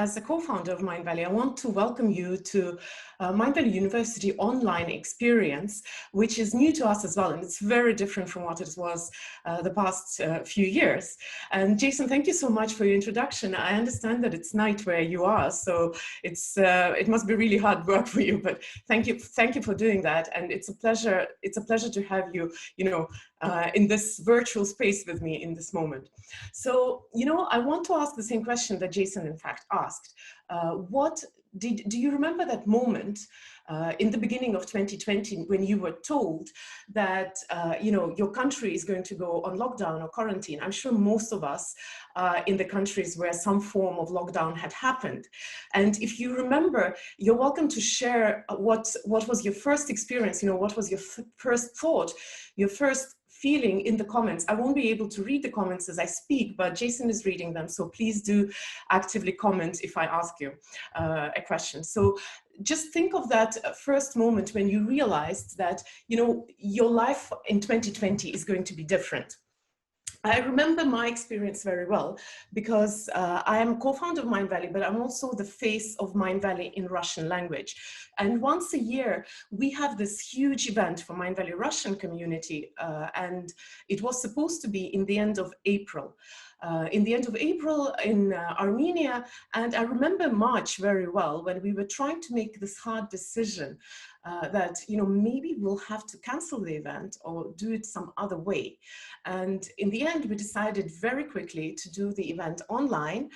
as a co-founder of Mindvalley, I want to welcome you to Mindvalley University online experience, which is new to us as well, and it's very different from what it was the past few years. And Jason, thank you so much for your introduction. I understand that it's night where you are, so it must be really hard work for you, but thank you for doing that. And it's a pleasure to have you, in this virtual space with me in this moment. So, I want to ask the same question that Jason, in fact, asked. Do you remember that moment in the beginning of 2020 when you were told that, your country is going to go on lockdown or quarantine? I'm sure most of us in the countries where some form of lockdown had happened. And if you remember, you're welcome to share what was your first experience, what was your first thought, your first feeling in the comments. I won't be able to read the comments as I speak, but Jason is reading them. So please do actively comment if I ask you a question. So just think of that first moment when you realized that, your life in 2020 is going to be different. I remember my experience very well because I am co-founder of Mindvalley, but I'm also the face of Mindvalley in Russian language. And once a year, we have this huge event for Mindvalley Russian community, and it was supposed to be in the end of April. In Armenia, and I remember March very well when we were trying to make this hard decision that maybe we'll have to cancel the event or do it some other way. And in the end, we decided very quickly to do the event online.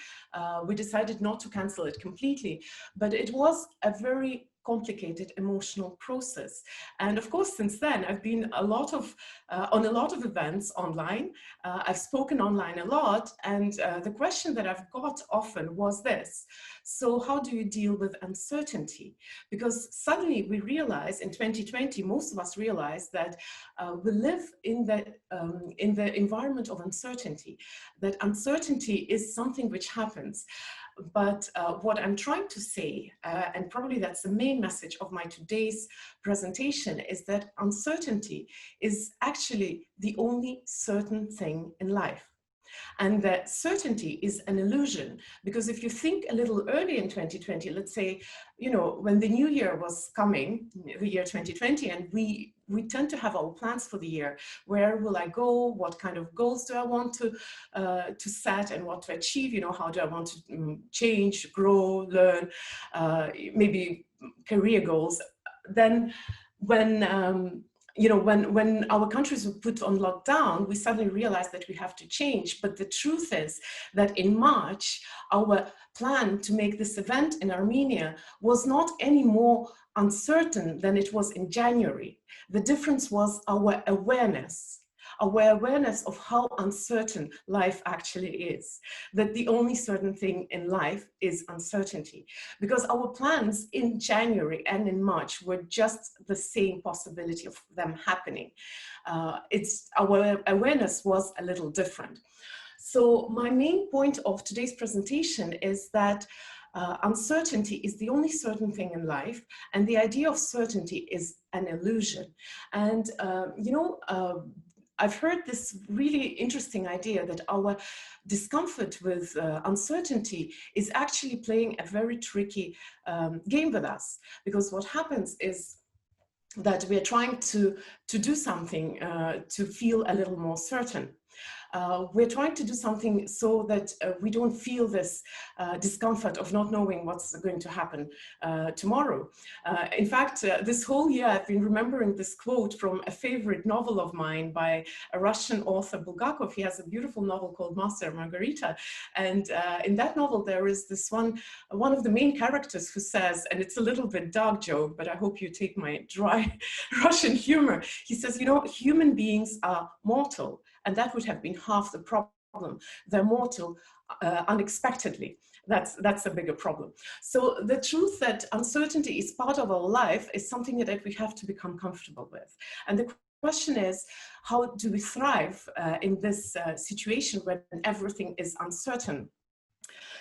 We decided not to cancel it completely, but it was a very complicated emotional process. And of course, since then, I've been on a lot of events online. I've spoken online a lot. And the question that I've got often was this: so how do you deal with uncertainty? Because suddenly we realize in 2020, most of us realize that we live in the environment of uncertainty, that uncertainty is something which happens. But what I'm trying to say, and probably that's the main message of my today's presentation, is that uncertainty is actually the only certain thing in life. And that certainty is an illusion, because if you think a little early in 2020, let's say, when the new year was coming, the year 2020, and we tend to have our plans for the year. Where will I go? What kind of goals do I want to set and what to achieve? How do I want to change, grow, learn, maybe career goals? Then when our countries were put on lockdown, we suddenly realized that we have to change. But the truth is that in March, our plan to make this event in Armenia was not any more uncertain than it was in January. The difference was our awareness of how uncertain life actually is, that the only certain thing in life is uncertainty. Because our plans in January and in March were just the same possibility of them happening. Our awareness was a little different. So my main point of today's presentation is that uncertainty is the only certain thing in life, and the idea of certainty is an illusion. And I've heard this really interesting idea that our discomfort with uncertainty is actually playing a very tricky game with us, because what happens is that we're trying to do something to feel a little more certain. We're trying to do something so that we don't feel this discomfort of not knowing what's going to happen tomorrow. In fact, this whole year I've been remembering this quote from a favorite novel of mine by a Russian author, Bulgakov. He has a beautiful novel called Master and Margarita. And in that novel, there is this one of the main characters who says, and it's a little bit dark joke, but I hope you take my dry Russian humor. He says, human beings are mortal. And that would have been half the problem. They're mortal unexpectedly. That's a bigger problem. So the truth that uncertainty is part of our life is something that we have to become comfortable with. And the question is, how do we thrive in this situation when everything is uncertain?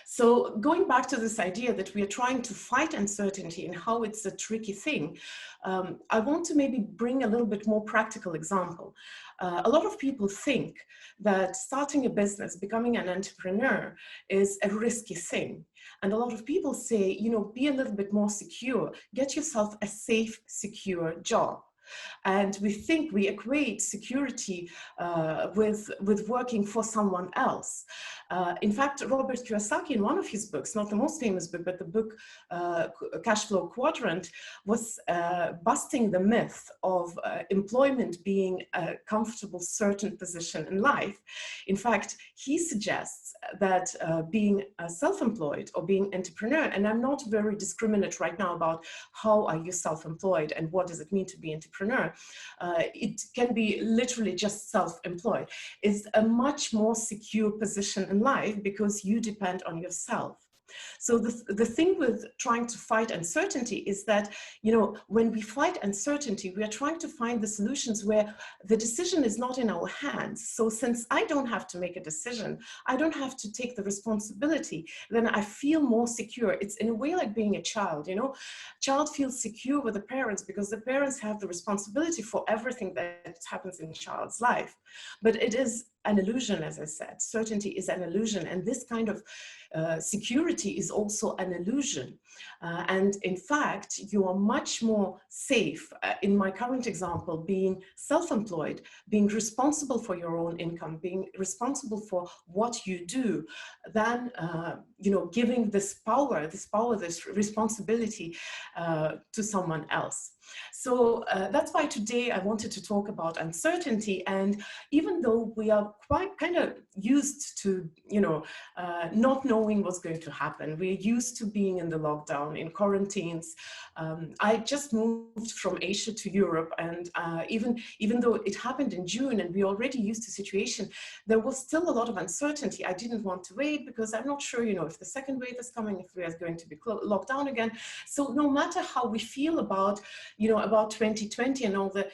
So going back to this idea that we are trying to fight uncertainty and how it's a tricky thing, I want to maybe bring a little bit more practical example. A lot of people think that starting a business, becoming an entrepreneur is a risky thing. And a lot of people say, you know, be a little bit more secure, get yourself a safe, secure job. And we equate security with working for someone else. In fact, Robert Kiyosaki, in one of his books, not the most famous book, but the book Cash Flow Quadrant, was busting the myth of employment being a comfortable, certain position in life. In fact, he suggests that being self-employed or being entrepreneur, and I'm not very discriminate right now about how are you self-employed and what does it mean to be entrepreneur. It can be literally just self-employed, is a much more secure position in life because you depend on yourself. So the thing with trying to fight uncertainty is that, you know, when we fight uncertainty, we are trying to find the solutions where the decision is not in our hands. So since I don't have to make a decision, I don't have to take the responsibility, then I feel more secure. It's in a way like being a child, you know, child feels secure with the parents because the parents have the responsibility for everything that happens in child's life. But it is an illusion, as I said. Certainty is an illusion, and this kind of security is also an illusion. And in fact, you are much more safe, in my current example, being self-employed, being responsible for your own income, being responsible for what you do, than you know, giving this power, this responsibility to someone else. So that's why today I wanted to talk about uncertainty. And even though we are quite kind of used to, you know, not knowing what's going to happen, we're used to being in the lockdown, in quarantines. I just moved from Asia to Europe, and even though it happened in June and we already used to the situation, there was still a lot of uncertainty. I didn't want to wait because I'm not sure, you know, if the second wave is coming, if we are going to be locked down again. So no matter how we feel about, you know, about 2020 and all the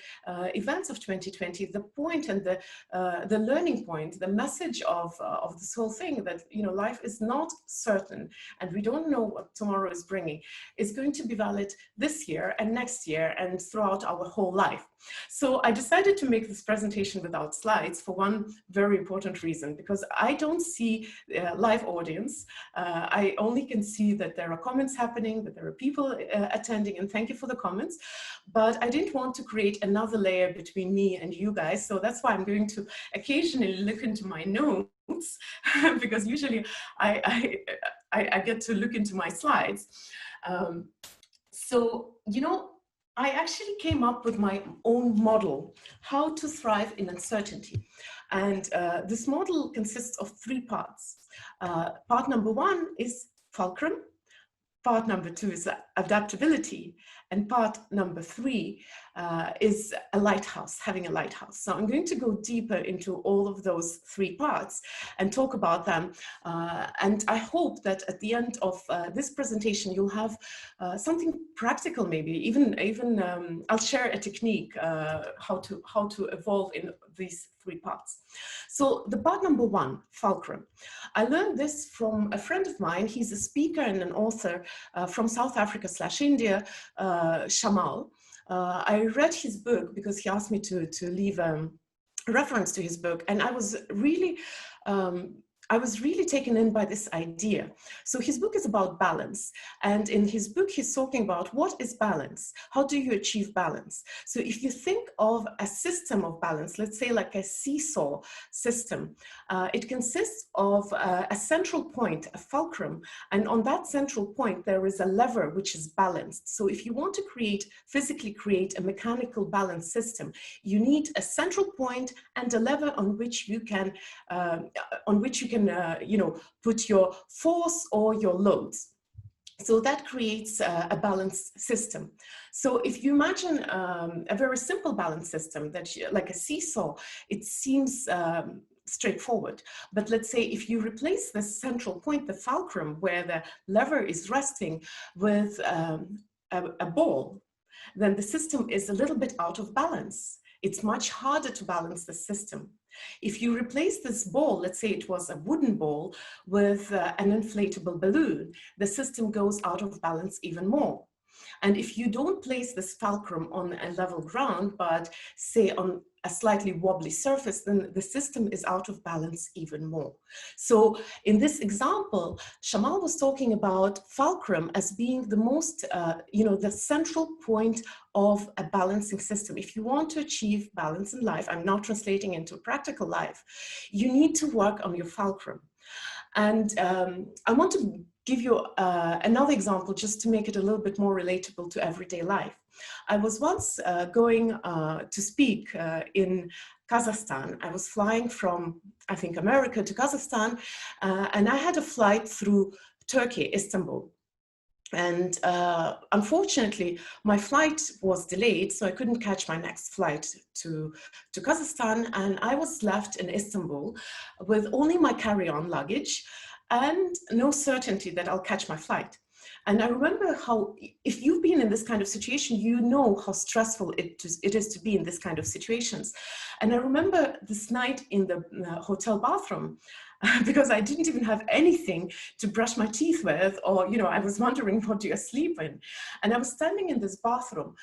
events of 2020, the point and the learning point, the message of this whole thing, that, you know, life is not certain and we don't know what tomorrow is bringing, is going to be valid this year and next year and throughout our whole life. So I decided to make this presentation without slides for one very important reason, because I don't see a live audience. I only can see that there are comments happening, that there are people attending, and thank you for the comments. But I didn't want to create another layer between me and you guys. So that's why I'm going to occasionally look into my notes because usually I get to look into my slides. So, you know, I actually came up with my own model, how to thrive in uncertainty. And this model consists of 3 parts. Part number 1 is fulcrum. Part number 2 is adaptability. And part number 3 is a lighthouse, having a lighthouse. So I'm going to go deeper into all of those 3 parts and talk about them. And I hope that at the end of this presentation, you'll have something practical, maybe even I'll share a technique how to evolve in these 3 parts. So the part number 1, fulcrum. I learned this from a friend of mine. He's a speaker and an author from South Africa / India, Shamal. I read his book because he asked me to leave a reference to his book, and I was really taken in by this idea. So his book is about balance. And in his book, he's talking about what is balance? How do you achieve balance? So if you think of a system of balance, let's say like a seesaw system, it consists of a central point, a fulcrum. And on that central point, there is a lever which is balanced. So if you want to physically create a mechanical balance system, you need a central point and a lever on which you can you know, put your force or your loads. So that creates a balanced system. So if you imagine a very simple balance system, that like a seesaw, it seems straightforward. But let's say if you replace the central point, the fulcrum, where the lever is resting, with a ball, then the system is a little bit out of balance. It's much harder to balance the system. If you replace this ball, let's say it was a wooden ball, with an inflatable balloon, the system goes out of balance even more. And if you don't place this fulcrum on a level ground, but say on a slightly wobbly surface, then the system is out of balance even more. So in this example, Shamal was talking about fulcrum as being the most, the central point of a balancing system. If you want to achieve balance in life, I'm now translating into practical life, you need to work on your fulcrum. And I want to give you another example just to make it a little bit more relatable to everyday life. I was once going to speak in Kazakhstan. I was flying from, I think, America to Kazakhstan, and I had a flight through Turkey, Istanbul. And unfortunately, my flight was delayed, so I couldn't catch my next flight to Kazakhstan, and I was left in Istanbul with only my carry-on luggage and no certainty that I'll catch my flight. And I remember how, if you've been in this kind of situation, you know how stressful it is to be in this kind of situations. And I remember this night in the hotel bathroom, because I didn't even have anything to brush my teeth with, or, I was wondering what do you sleep in. And I was standing in this bathroom,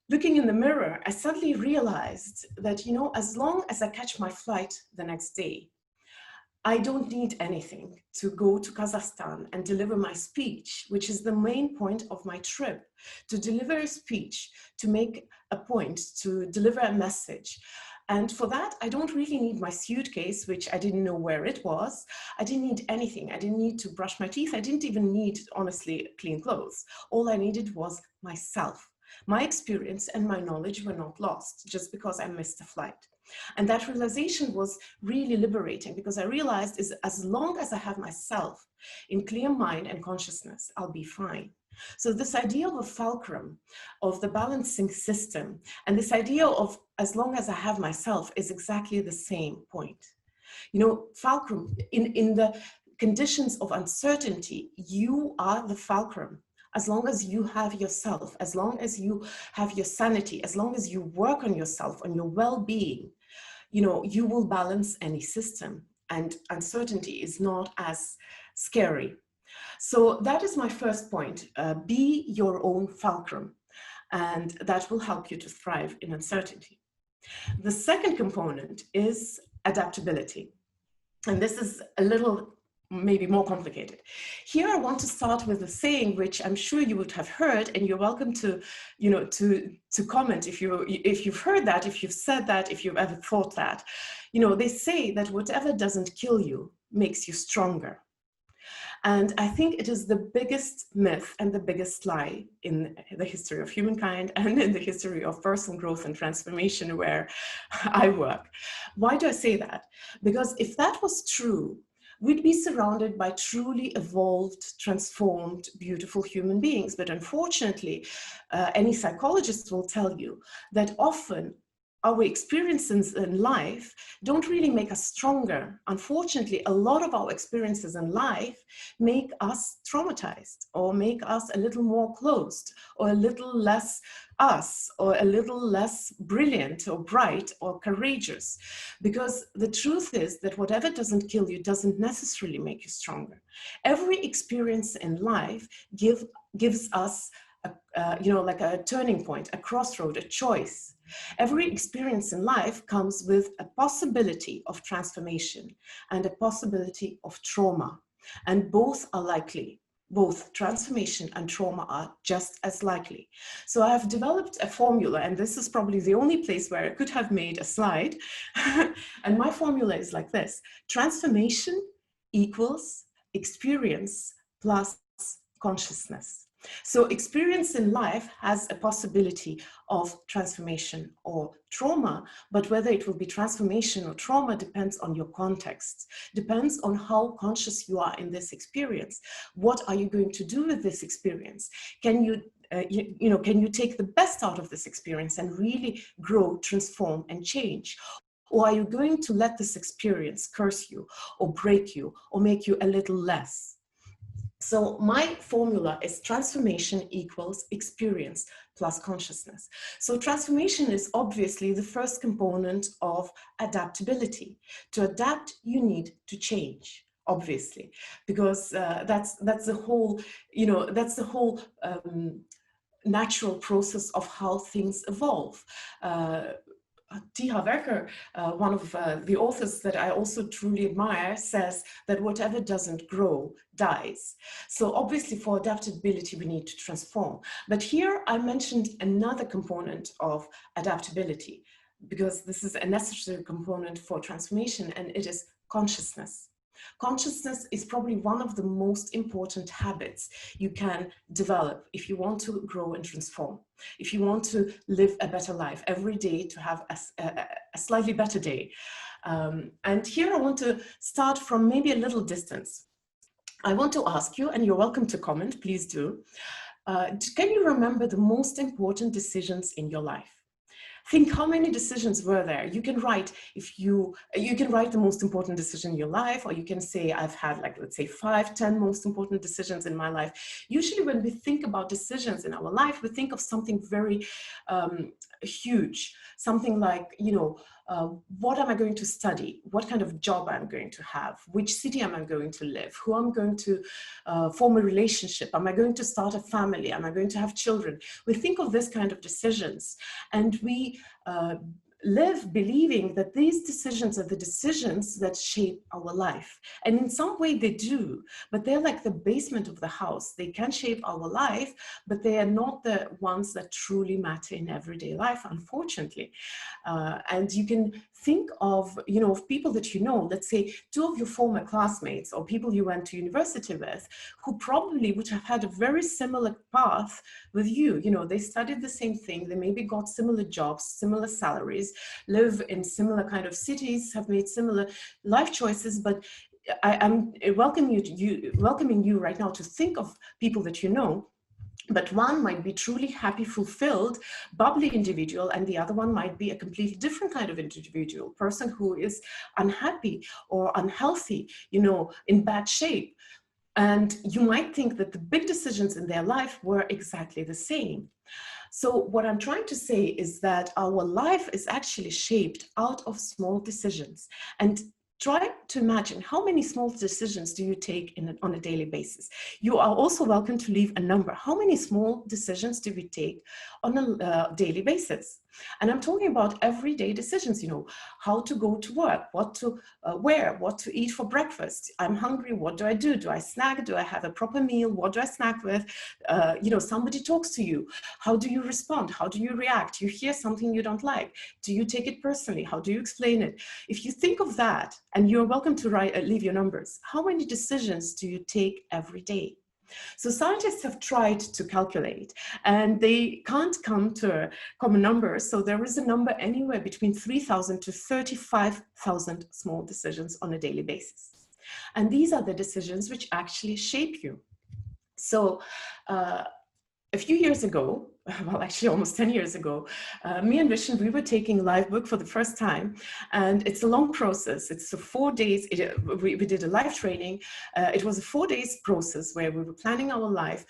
looking in the mirror. I suddenly realized that, as long as I catch my flight the next day, I don't need anything to go to Kazakhstan and deliver my speech, which is the main point of my trip, to deliver a speech, to make a point, to deliver a message. And for that, I don't really need my suitcase, which I didn't know where it was. I didn't need anything. I didn't need to brush my teeth. I didn't even need, honestly, clean clothes. All I needed was myself. My experience and my knowledge were not lost just because I missed a flight. And that realization was really liberating, because I realized is as long as I have myself in clear mind and consciousness, I'll be fine. So this idea of a fulcrum, of the balancing system, and this idea of as long as I have myself is exactly the same point. Fulcrum, in the conditions of uncertainty, you are the fulcrum. As long as you have yourself, as long as you have your sanity, as long as you work on yourself, on your well-being, you will balance any system, and uncertainty is not as scary. So that is my first point. Be your own fulcrum, and that will help you to thrive in uncertainty. The second component is adaptability. And this is a little maybe more complicated. Here I want to start with a saying which I'm sure you would have heard, and you're welcome to, to comment if you've heard that, if you've said that, if you've ever thought that. They say that whatever doesn't kill you makes you stronger. And I think it is the biggest myth and the biggest lie in the history of humankind and in the history of personal growth and transformation where I work. Why do I say that? Because if that was true, we'd be surrounded by truly evolved, transformed, beautiful human beings. But unfortunately, any psychologist will tell you that often our experiences in life don't really make us stronger. Unfortunately, a lot of our experiences in life make us traumatized, or make us a little more closed, or a little less us, or a little less brilliant or bright or courageous. Because the truth is that whatever doesn't kill you doesn't necessarily make you stronger. Every experience in life gives us like a turning point, a crossroad, a choice. Every experience in life comes with a possibility of transformation and a possibility of trauma. And both are likely. Both transformation and trauma are just as likely. So I have developed a formula, and this is probably the only place where I could have made a slide. And my formula is like this: transformation equals experience plus consciousness. So experience in life has a possibility of transformation or trauma, but whether it will be transformation or trauma depends on your context, depends on how conscious you are in this experience. What are you going to do with this experience? Can you can you take the best out of this experience and really grow, transform, and change? Or are you going to let this experience curse you or break you or make you a little less? So my formula is transformation equals experience plus consciousness. So transformation is obviously the first component of adaptability. To adapt, you need to change, obviously, because that's the whole, that's the whole natural process of how things evolve. T.H. Werker, one of the authors that I also truly admire, says that whatever doesn't grow dies. So obviously for adaptability, we need to transform. But here I mentioned another component of adaptability, because this is a necessary component for transformation, and it is consciousness. Consciousness is probably one of the most important habits you can develop if you want to grow and transform, if you want to live a better life every day, to have a slightly better day. And here I want to start from maybe a little distance. I want to ask you, and you're welcome to comment, please do. Can you remember the most important decisions in your life? Think how many decisions were there. You can write, if you can write the most important decision in your life, or you can say, I've had, like, let's say 5, 10 most important decisions in my life. Usually when we think about decisions in our life, we think of something very huge, something like, what am I going to study? What kind of job I'm going to have? Which city am I going to live? Who I'm going to form a relationship? Am I going to start a family? Am I going to have children? We think of this kind of decisions, and we live believing that these decisions are the decisions that shape our life. And in some way they do, but they're like the basement of the house. They can shape our life, but they are not the ones that truly matter in everyday life, unfortunately. And you can think of, of people that let's say 2 of your former classmates or people you went to university with, who probably would have had a very similar path with you. They studied the same thing, they maybe got similar jobs, similar salaries, live in similar kind of cities, have made similar life choices, but I'm welcoming you right now to think of people that but one might be truly happy, fulfilled, bubbly individual, and the other one might be a completely different kind of individual, person who is unhappy or unhealthy, in bad shape. And you might think that the big decisions in their life were exactly the same. So what I'm trying to say is that our life is actually shaped out of small decisions. And try to imagine, how many small decisions do you take on a daily basis? You are also welcome to leave a number. How many small decisions do we take on a daily basis? And I'm talking about everyday decisions, how to go to work, what to wear, what to eat for breakfast. I'm hungry, what do I do? Do I snack? Do I have a proper meal? What do I snack with? Somebody talks to you. How do you respond? How do you react? You hear something you don't like. Do you take it personally? How do you explain it? If you think of that, and you're welcome to leave your numbers, how many decisions do you take every day? So scientists have tried to calculate, and they can't come to a common number. So there is a number anywhere between 3,000 to 35,000 small decisions on a daily basis. And these are the decisions which actually shape you. So a few years ago, well, actually almost 10 years ago, me and Vishen, we were taking live book for the first time, and it's a long process. It's 4 days. We did a live training. It was a 4 days process where we were planning our life,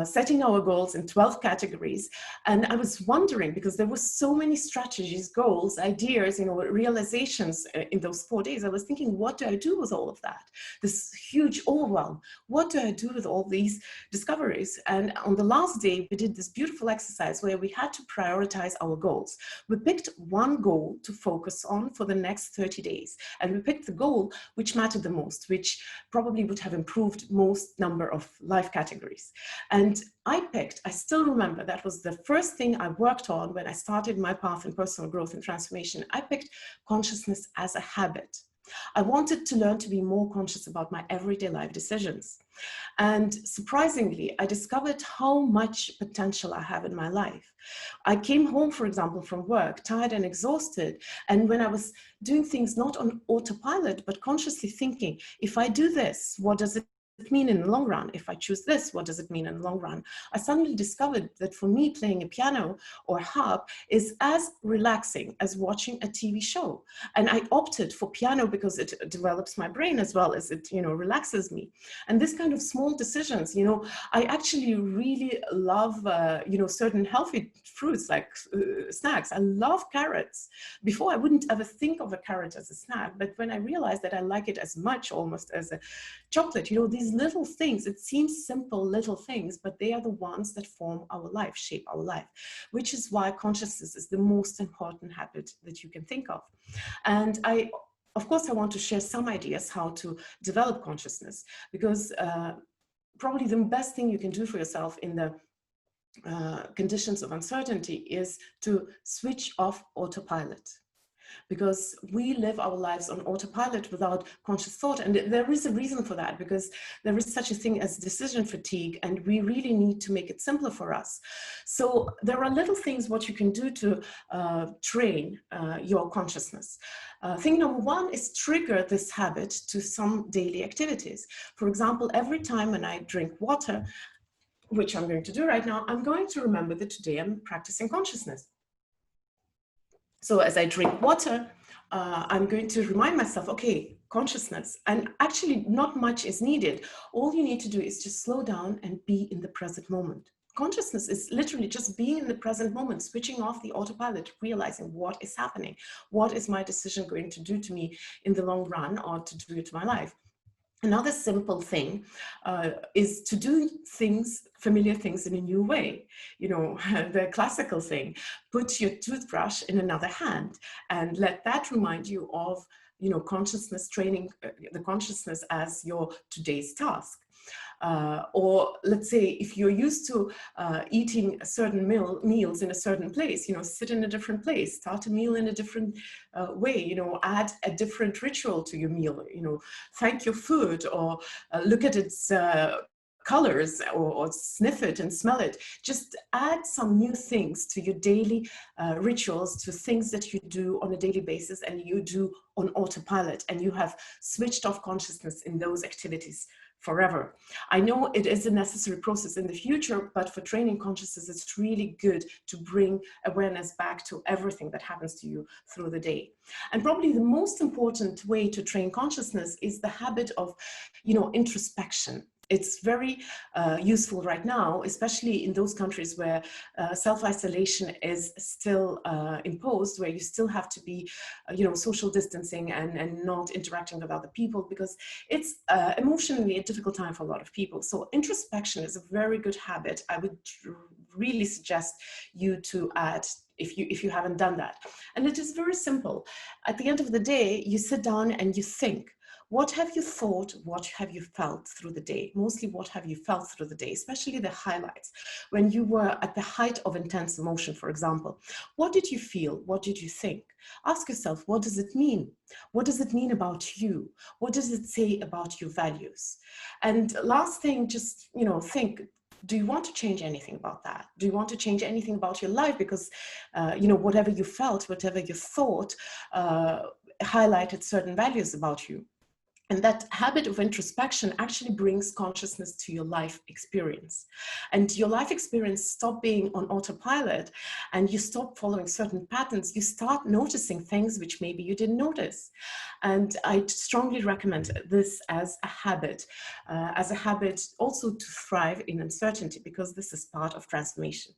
setting our goals in 12 categories. And I was wondering, because there were so many strategies, goals, ideas, realizations in those 4 days. I was thinking, what do I do with all of that? This huge overwhelm. What do I do with all these discoveries? And on the last day, we did this beautiful exercise where we had to prioritize our goals. We picked one goal to focus on for the next 30 days. And we picked the goal which mattered the most, which probably would have improved most number of life categories. And I still remember, that was the first thing I worked on when I started my path in personal growth and transformation. I picked consciousness as a habit. I wanted to learn to be more conscious about my everyday life decisions. And surprisingly, I discovered how much potential I have in my life. I came home, for example, from work, tired and exhausted. And when I was doing things not on autopilot, but consciously thinking, if I do this, what does it it mean in the long run? If I choose this, what does it mean in the long run? I suddenly discovered that for me, playing a piano or harp is as relaxing as watching a TV show. And I opted for piano because it develops my brain as well as it, relaxes me. And this kind of small decisions, I actually really love, certain healthy fruits like snacks. I love carrots. Before, I wouldn't ever think of a carrot as a snack, but when I realized that I like it as much almost as a chocolate, these little things, it seems simple little things, but they are the ones that form our life, shape our life, which is why consciousness is the most important habit that you can think of. And of course, I want to share some ideas how to develop consciousness, because probably the best thing you can do for yourself in the conditions of uncertainty is to switch off autopilot. Because we live our lives on autopilot without conscious thought. And there is a reason for that, because there is such a thing as decision fatigue, and we really need to make it simpler for us. So there are little things what you can do to train your consciousness. Thing number one is trigger this habit to some daily activities. For example, every time when I drink water, which I'm going to do right now, I'm going to remember that today I'm practicing consciousness. So as I drink water, I'm going to remind myself, okay, consciousness, and actually not much is needed. All you need to do is just slow down and be in the present moment. Consciousness is literally just being in the present moment, switching off the autopilot, realizing what is happening. What is my decision going to do to me in the long run, or to do to my life? Another simple thing is to do things, familiar things, in a new way. The classical thing, put your toothbrush in another hand and let that remind you of, consciousness training, the consciousness as your today's task. Or let's say if you're used to eating certain meals in a certain place, sit in a different place, start a meal in a different way, add a different ritual to your meal, thank your food, or look at its colors, or sniff it and smell it. Just add some new things to your daily rituals, to things that you do on a daily basis and you do on autopilot, and you have switched off consciousness in those activities forever. I know it is a necessary process in the future, but for training consciousness, it's really good to bring awareness back to everything that happens to you through the day. And probably the most important way to train consciousness is the habit of, introspection. It's very useful right now, especially in those countries where self-isolation is still imposed, where you still have to be, social distancing and not interacting with other people, because it's emotionally a difficult time for a lot of people. So introspection is a very good habit. I would really suggest you to add if you haven't done that. And it is very simple. At the end of the day, you sit down and you think. What have you thought? What have you felt through the day? Mostly, what have you felt through the day, especially the highlights. When you were at the height of intense emotion, for example, what did you feel? What did you think? Ask yourself, what does it mean? What does it mean about you? What does it say about your values? And last thing, just, think, do you want to change anything about that? Do you want to change anything about your life? Because, whatever you felt, whatever you thought, highlighted certain values about you. And that habit of introspection actually brings consciousness to your life experience. And your life experience stop being on autopilot, and you stop following certain patterns. You start noticing things which maybe you didn't notice. And I strongly recommend this as a habit also to thrive in uncertainty, because this is part of transformation.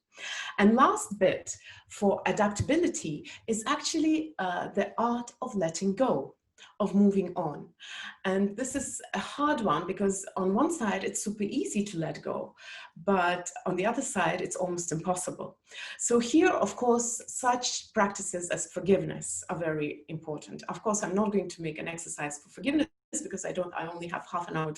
And last bit for adaptability is actually the art of letting go, of moving on. And this is a hard one, because on one side it's super easy to let go, but on the other side it's almost impossible. So here, of course, such practices as forgiveness are very important. Of course, I'm not going to make an exercise for forgiveness, because I only have half an hour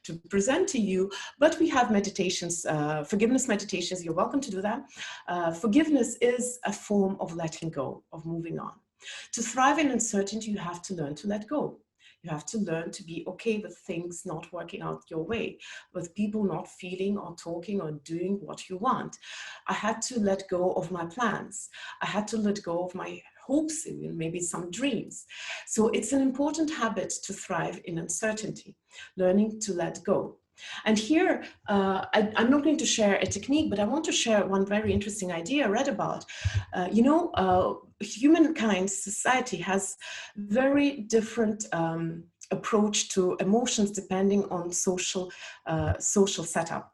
to present to you, but we have meditations, forgiveness meditations. You're welcome to do that. Forgiveness is a form of letting go, of moving on. To thrive in uncertainty, you have to learn to let go. You have to learn to be okay with things not working out your way, with people not feeling or talking or doing what you want. I had to let go of my plans. I had to let go of my hopes, even maybe some dreams. So it's an important habit to thrive in uncertainty, learning to let go. And here, I'm not going to share a technique, but I want to share one very interesting idea I read about. Humankind's society has very different approach to emotions depending on social setup.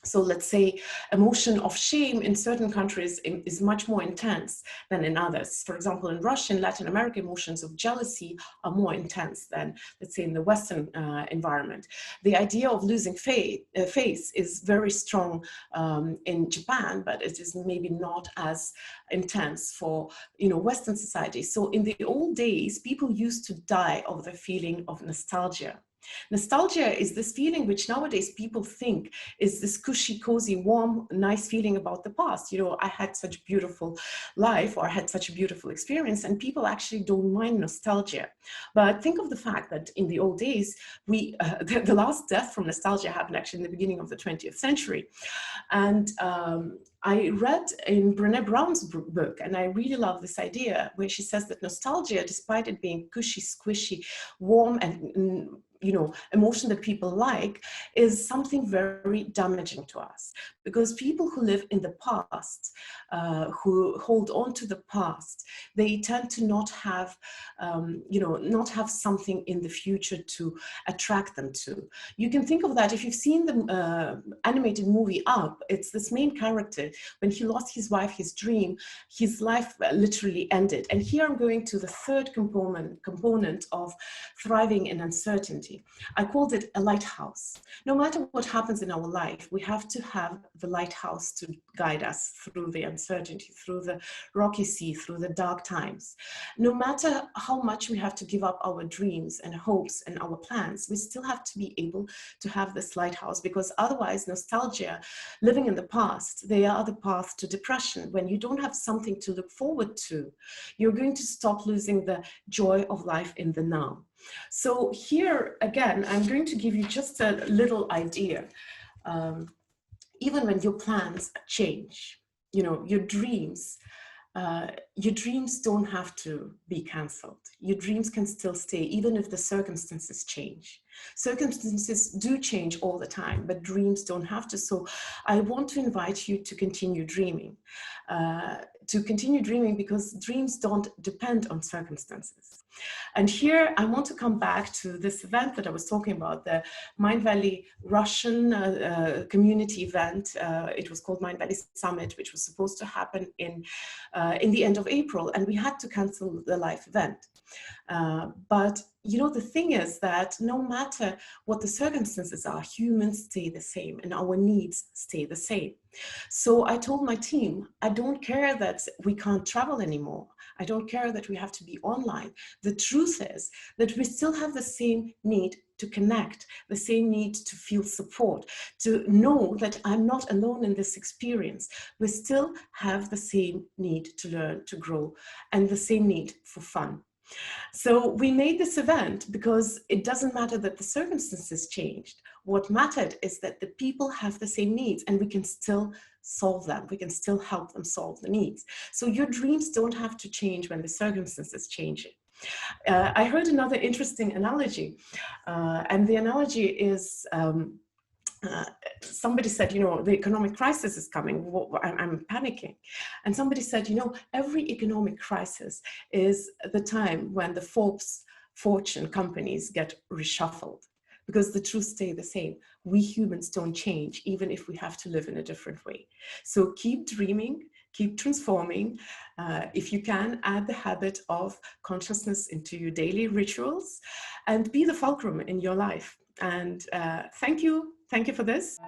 So let's say emotion of shame in certain countries is much more intense than in others. For example, in Russia and Latin America, emotions of jealousy are more intense than, let's say, in the Western environment. The idea of losing face is very strong in Japan, but it is maybe not as intense for, Western society. So in the old days, people used to die of the feeling of nostalgia. Nostalgia is this feeling which nowadays people think is this cushy, cozy, warm, nice feeling about the past. I had such a beautiful life, or I had such a beautiful experience, and people actually don't mind nostalgia. But think of the fact that in the old days, the last death from nostalgia happened actually in the beginning of the 20th century. And I read in Brené Brown's book, and I really love this idea, where she says that nostalgia, despite it being cushy, squishy, warm, and emotion that people like, is something very damaging to us. Because people who live in the past, who hold on to the past, they tend to not have something in the future to attract them to. You can think of that if you've seen the animated movie Up. It's this main character, when he lost his wife, his dream, his life literally ended. And here I'm going to the third component of thriving in uncertainty. I called it a lighthouse. No matter what happens in our life, we have to have the lighthouse to guide us through the uncertainty, through the rocky sea, through the dark times. No matter how much we have to give up our dreams and hopes and our plans, we still have to be able to have this lighthouse, because otherwise nostalgia, living in the past, they are the path to depression. When you don't have something to look forward to, you're going to stop losing the joy of life in the now. So here, again, I'm going to give you just a little idea. Even when your plans change, your dreams don't have to be cancelled. Your dreams can still stay, even if the circumstances change. Circumstances do change all the time, but dreams don't have to. So I want to invite you to continue dreaming. Because dreams don't depend on circumstances. And here I want to come back to this event that I was talking about, the Mindvalley Russian community event. It was called Mindvalley Summit, which was supposed to happen in the end of April, and we had to cancel the live event. But the thing is that no matter what the circumstances are, humans stay the same and our needs stay the same. So I told my team, I don't care that we can't travel anymore. I don't care that we have to be online. The truth is that we still have the same need to connect, the same need to feel support, to know that I'm not alone in this experience. We still have the same need to learn, to grow, and the same need for fun. So we made this event because it doesn't matter that the circumstances changed. What mattered is that the people have the same needs, and we can still solve them. We can still help them solve the needs. So your dreams don't have to change when the circumstances change. I heard another interesting analogy, and the analogy is, somebody said, the economic crisis is coming, I'm panicking. And somebody said, every economic crisis is the time when the Forbes fortune companies get reshuffled, because the truth stays the same. We humans don't change, even if we have to live in a different way. So keep dreaming, keep transforming. If you can, add the habit of consciousness into your daily rituals and be the fulcrum in your life. And thank you for this.